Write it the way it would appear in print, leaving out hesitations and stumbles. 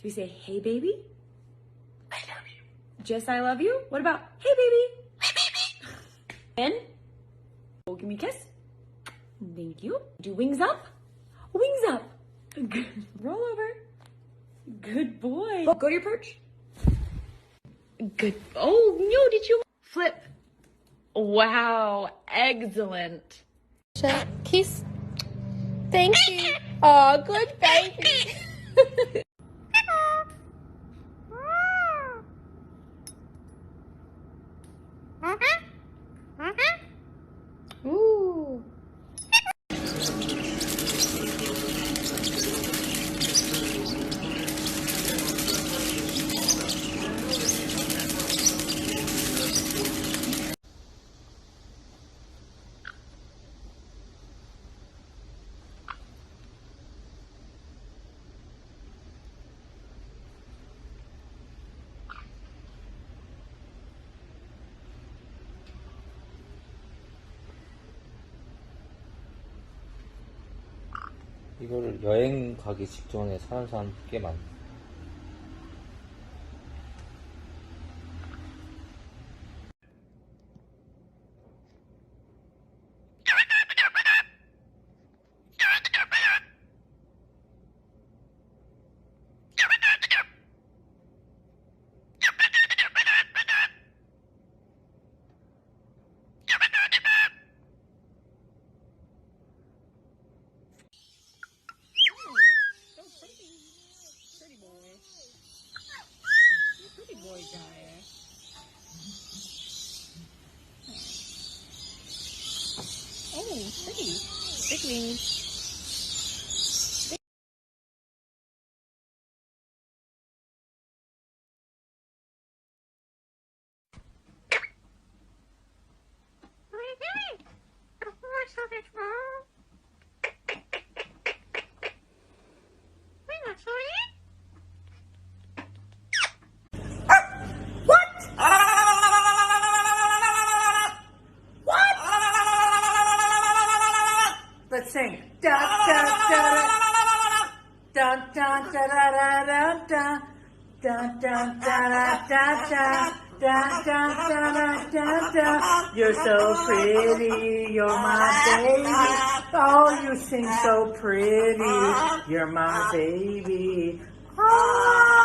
we say, hey, baby? I love you. Just I love you? What about, hey, baby? Hey, baby. And, oh, give me a kiss. Thank you. Do wings up. Wings up. Good. Roll over. Good boy. Oh, go to your perch. Good. Oh, no, did you? Flip. Wow, excellent. Kiss. Thank you. Oh, good baby. Ooh. 이거를 여행 가기 직전에 사는 사람 꽤 많아. Pretty. Big wings. Let's sing. Da da da da da da da da da da da da da da da da da da da da. You're so pretty, you're my baby. Oh, you sing so pretty, you're my baby. Oh.